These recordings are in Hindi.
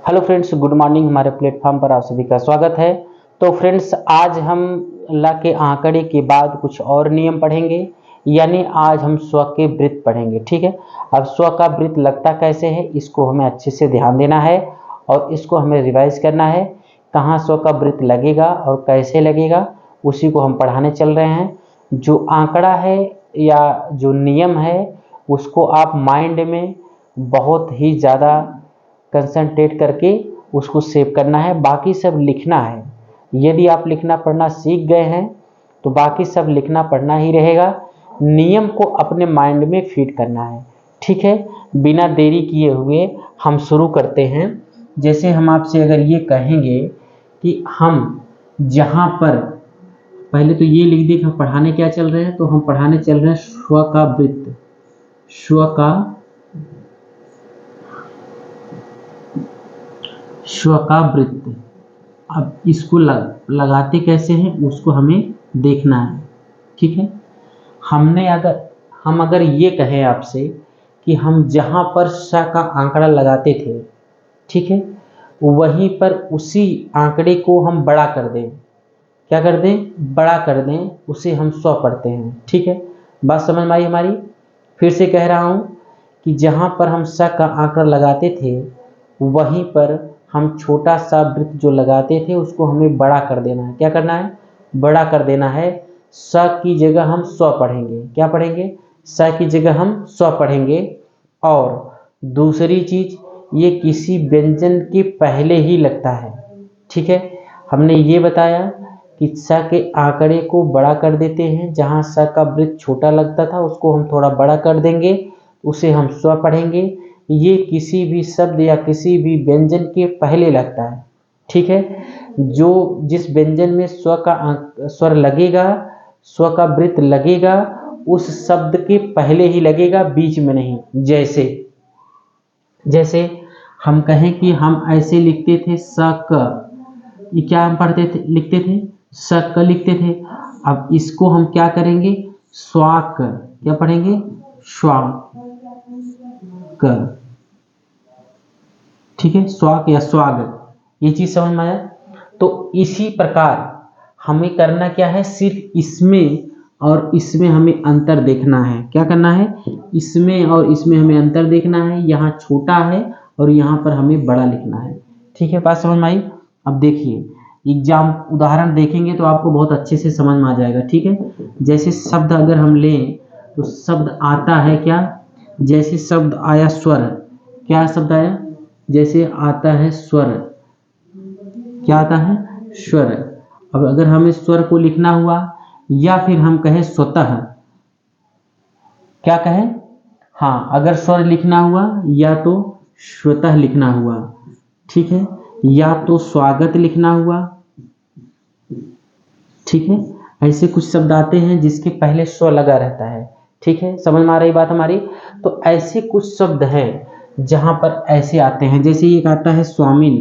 Hello friends, good morning. हमारे प्लेटफॉर्म पर आप सभी का स्वागत है। तो फ्रेंड्स, आज हम ला के आंकड़े के बाद कुछ और नियम पढ़ेंगे, यानी आज हम स्व के वृत्त पढ़ेंगे। ठीक है। अब स्व का वृत्त लगता कैसे है, इसको हमें अच्छे से ध्यान देना है और इसको हमें रिवाइज करना है। कहाँ स्व का वृत्त लगेगा और कैसे लगेगा, उसी को हम पढ़ाने चल रहे हैं। जो आंकड़ा है या जो नियम है, उसको आप माइंड में बहुत ही ज़्यादा कंसंट्रेट करके उसको सेव करना है। बाकी सब लिखना है। यदि आप लिखना पढ़ना सीख गए हैं तो बाकी सब लिखना पढ़ना ही रहेगा। नियम को अपने माइंड में फीड करना है। ठीक है। बिना देरी किए हुए हम शुरू करते हैं। जैसे हम आपसे अगर ये कहेंगे कि हम जहाँ पर, पहले तो ये लिख दें कि हम पढ़ाने क्या चल रहे हैं, तो हम पढ़ाने चल रहे हैं स्व का वृत्त। स्व का वृत्त। अब इसको लगाते कैसे हैं उसको हमें देखना है। ठीक है। हम अगर ये कहें आपसे कि हम जहाँ पर स का आंकड़ा लगाते थे, ठीक है, वहीं पर उसी आंकड़े को हम बड़ा कर दें। क्या कर दें? बड़ा कर दें। उसे हम स्व पढ़ते हैं। ठीक है। बात समझ में आई हमारी? फिर से कह रहा हूँ कि जहाँ पर हम स का आंकड़ा लगाते थे, वहीं पर हम छोटा सा वृत्त जो लगाते थे उसको हमें बड़ा कर देना है। क्या करना है? बड़ा कर देना है। स की जगह हम स्व पढ़ेंगे। क्या पढ़ेंगे? स की जगह हम स्व पढ़ेंगे। और दूसरी चीज, ये किसी व्यंजन के पहले ही लगता है। ठीक है। हमने ये बताया कि स के आंकड़े को बड़ा कर देते हैं। जहाँ स का वृत्त छोटा लगता था उसको हम थोड़ा बड़ा कर देंगे, उसे हम स्व पढ़ेंगे। ये किसी भी शब्द या किसी भी व्यंजन के पहले लगता है। ठीक है। जो जिस व्यंजन में स्व का स्वर लगेगा, स्व का वृत्त लगेगा, उस शब्द के पहले ही लगेगा, बीच में नहीं। जैसे हम कहें कि हम ऐसे लिखते थे स क, ये क्या हम पढ़ते थे, लिखते थे स क लिखते थे। अब इसको हम क्या करेंगे? स्वाक। क्या पढ़ेंगे? स्वाक। ठीक है। स्वाक या स्वागत, ये चीज समझ में आया? तो इसी प्रकार हमें करना क्या है? सिर्फ इसमें और इसमें हमें अंतर देखना है। क्या करना है? इसमें और इसमें हमें अंतर देखना है। यहाँ छोटा है और यहाँ पर हमें बड़ा लिखना है। ठीक है। बात समझ में आई? अब देखिए, एग्जाम उदाहरण देखेंगे तो आपको बहुत अच्छे से समझ में आ जाएगा। ठीक है। जैसे शब्द अगर हम लें तो शब्द आता है क्या? जैसे शब्द आया स्वर। क्या शब्द आया? जैसे आता है स्वर। क्या आता है? स्वर। अब अगर हमें स्वर को लिखना हुआ, या फिर हम कहें स्वतः। क्या कहें? हाँ, अगर स्वर लिखना हुआ या तो स्वतः लिखना हुआ। ठीक है। या तो स्वागत लिखना हुआ। ठीक है। ऐसे कुछ शब्द आते हैं जिसके पहले स्व लगा रहता है। ठीक है। समझ में आ रही बात हमारी? तो ऐसे कुछ शब्द हैं जहां पर ऐसे आते हैं। जैसे एक आता है स्वामिन।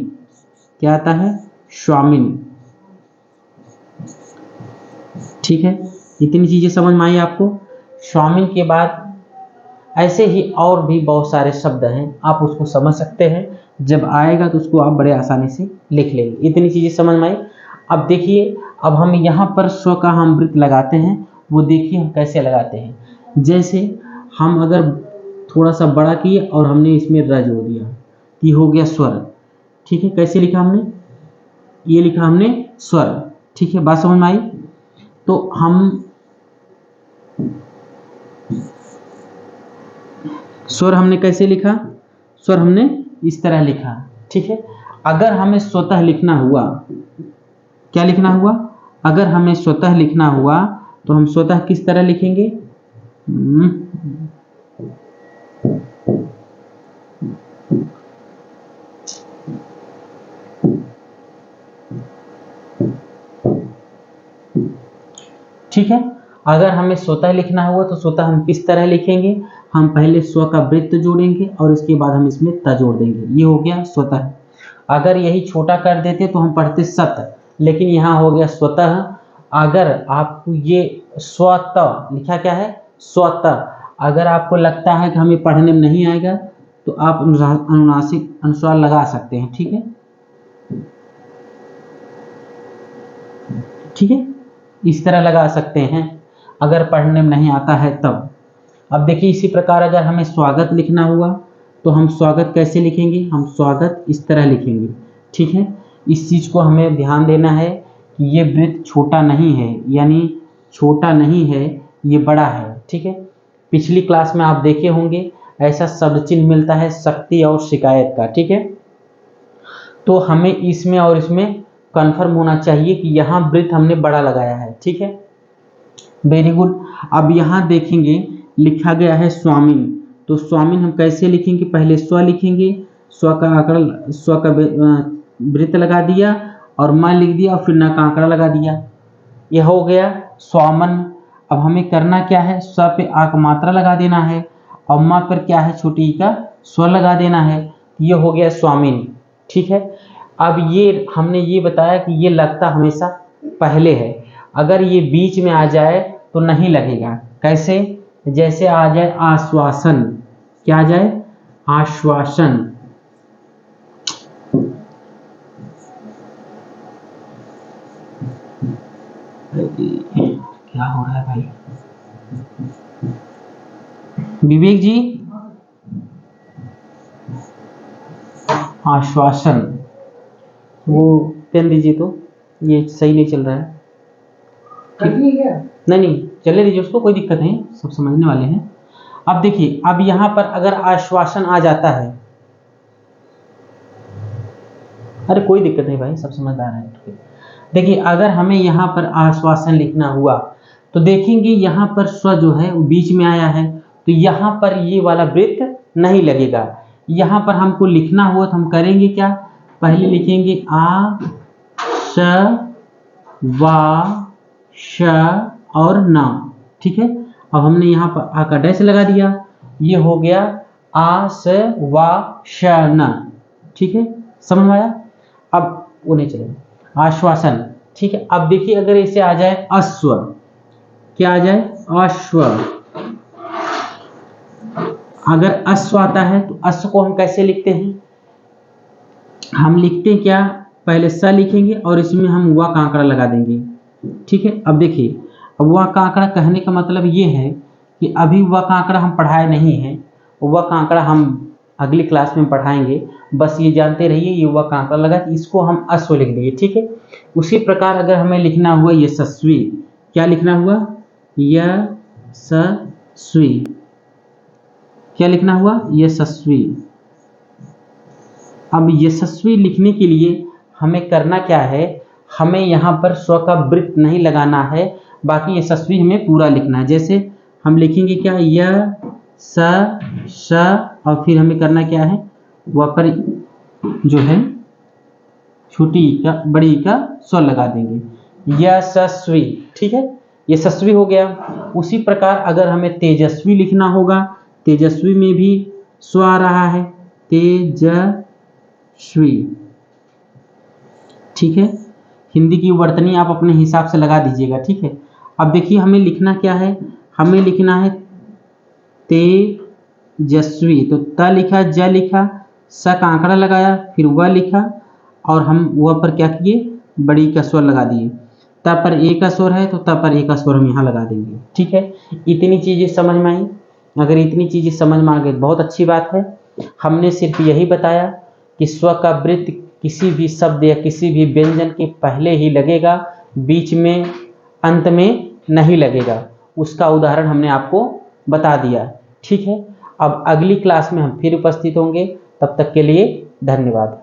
क्या आता है? स्वामिन। ठीक है। इतनी चीजें समझ में आई आपको? स्वामिन के बाद ऐसे ही और भी बहुत सारे शब्द हैं, आप उसको समझ सकते हैं। जब आएगा तो उसको आप बड़े आसानी से लिख लेंगे। इतनी चीजें समझ में आई? अब देखिए, अब हम यहाँ पर स्व का हम वृत्त लगाते हैं, वो देखिए हम कैसे लगाते हैं। जैसे हम अगर थोड़ा सा बड़ा किए और हमने इसमें र जोड़ दिया, ये हो गया स्वर। ठीक है। कैसे लिखा हमने? ये लिखा हमने स्वर। ठीक है। बात समझ में आई? तो हम स्वर हमने कैसे लिखा? स्वर हमने इस तरह लिखा। ठीक है। अगर हमें स्वतः लिखना हुआ, क्या लिखना हुआ? अगर हमें स्वतः लिखना हुआ तो हम स्वतः किस तरह लिखेंगे? ठीक है। अगर हमें स्वतः लिखना हुआ तो स्वतः हम किस तरह लिखेंगे? हम पहले स्व का वृत्त जोड़ेंगे और इसके बाद हम इसमें त जोड़ देंगे। ये हो गया स्वतः। अगर यही छोटा कर देते तो हम पढ़ते सत, लेकिन यहाँ हो गया स्वतः। अगर आपको ये स्वतः लिखा क्या है? स्वतः। अगर आपको लगता है कि हमें पढ़ने में नहीं आएगा तो आप अनुनासिक अनुस्वार लगा सकते हैं। ठीक है, ठीक है, इस तरह लगा सकते हैं अगर पढ़ने में नहीं आता है तब। अब देखिए इसी प्रकार अगर हमें स्वागत लिखना हुआ तो हम स्वागत कैसे लिखेंगे, हम स्वागत इस तरह लिखेंगे। ठीक है, इस चीज को हमें ध्यान देना है कि ये वृत्त छोटा नहीं है, यानी छोटा नहीं है, ये बड़ा है। ठीक है, पिछली क्लास में आप देखे होंगे ऐसा शब्द चिन्ह मिलता है शक्ति और शिकायत का। ठीक है, तो हमें इसमें और इसमें कन्फर्म होना चाहिए कि यहाँ वृत्त हमने बड़ा लगाया है। ठीक है, वेरी गुड। अब यहाँ देखेंगे लिखा गया है स्वामिन, तो स्वामिन हम कैसे लिखेंगे, पहले स्व लिखेंगे, स्व का आंकड़ा, स्व का वृत्त लगा दिया और म लिख दिया और फिर न का आंकड़ा लगा दिया, यह हो गया स्वामन। अब हमें करना क्या है, स्व पे आ का मात्रा लगा देना है और म पर क्या है, छोटी ई का स्व लगा देना है, ये हो गया स्वामिन। ठीक है, अब ये हमने ये बताया कि ये लगता हमेशा पहले है, अगर ये बीच में आ जाए तो नहीं लगेगा। कैसे, जैसे आ जाए आश्वासन, क्या आ जाए, आश्वासन। क्या हो रहा है भाई, विवेक जी, आश्वासन, वो पेन दीजिए, तो ये सही नहीं चल रहा है। नहीं नहीं चले दीजिए उसको, कोई दिक्कत नहीं, सब समझने वाले हैं। अब देखिए, अब यहाँ पर अगर आश्वासन आ जाता है, अरे कोई दिक्कत नहीं भाई, सब समझदार है। देखिए अगर हमें यहाँ पर आश्वासन लिखना हुआ तो देखेंगे यहाँ पर स्व जो है वो बीच में आया है, तो यहाँ पर ये वाला वृत्त नहीं लगेगा। यहाँ पर हमको लिखना हुआ तो हम करेंगे क्या, पहले लिखेंगे आ श वा श और न। ठीक है, अब हमने यहाँ पर आ का डैश लगा दिया, ये हो गया आ स वा श न। ठीक है, समझ में आया। अब वो नहीं चलेगा, आश्वासन। ठीक है, अब देखिए अगर इसे आ जाए अश्व, क्या आ जाए, अश्व। अगर अश्व आता है तो अश्व को हम कैसे लिखते हैं, हम लिखते हैं क्या, पहले स लिखेंगे और इसमें हम व का आंकड़ा लगा देंगे। ठीक है, अब देखिए, अब व का आंकड़ा कहने का मतलब ये है कि अभी व का आंकड़ा हम पढ़ाए नहीं है, व का आंकड़ा हम अगली क्लास में पढ़ाएंगे, बस ये जानते रहिए ये व का आंकड़ा लगा, इसको हम अश्व लिख देंगे। ठीक है, उसी प्रकार अगर हमें लिखना हुआ यशस्वी, क्या लिखना हुआ, यशस्वी, क्या लिखना हुआ, यशस्वी। अब यशस्वी लिखने के लिए हमें करना क्या है, हमें यहाँ पर स्व का वृत्त नहीं लगाना है, बाकी यशस्वी हमें पूरा लिखना है। जैसे हम लिखेंगे क्या, य स और फिर हमें करना क्या है, वहाँ पर जो है छोटी ई का बड़ी ई का स्व लगा देंगे, यशस्वी। ठीक है, यशस्वी हो गया। उसी प्रकार अगर हमें तेजस्वी लिखना होगा, तेजस्वी में भी स्व आ रहा है, तेजस्वी। ठीक है, हिंदी की वर्तनी आप अपने हिसाब से लगा दीजिएगा। ठीक है, अब देखिए हमें लिखना क्या है, हमें लिखना है तेजस्वी, तो त लिखा, ज लिखा, स का आंकड़ा लगाया, फिर व लिखा और हम व पर क्या किए, बड़ी का स्वर लगा दिए। त पर ए का स्वर है तो त पर ए का स्वर हम यहाँ लगा देंगे। ठीक है, इतनी चीजें समझ में आई। अगर इतनी चीजें समझ में आ गई बहुत अच्छी बात है। हमने सिर्फ यही बताया कि स्व का वृत्त किसी भी शब्द या किसी भी व्यंजन के पहले ही लगेगा, बीच में अंत में नहीं लगेगा। उसका उदाहरण हमने आपको बता दिया। ठीक है, अब अगली क्लास में हम फिर उपस्थित होंगे, तब तक के लिए धन्यवाद।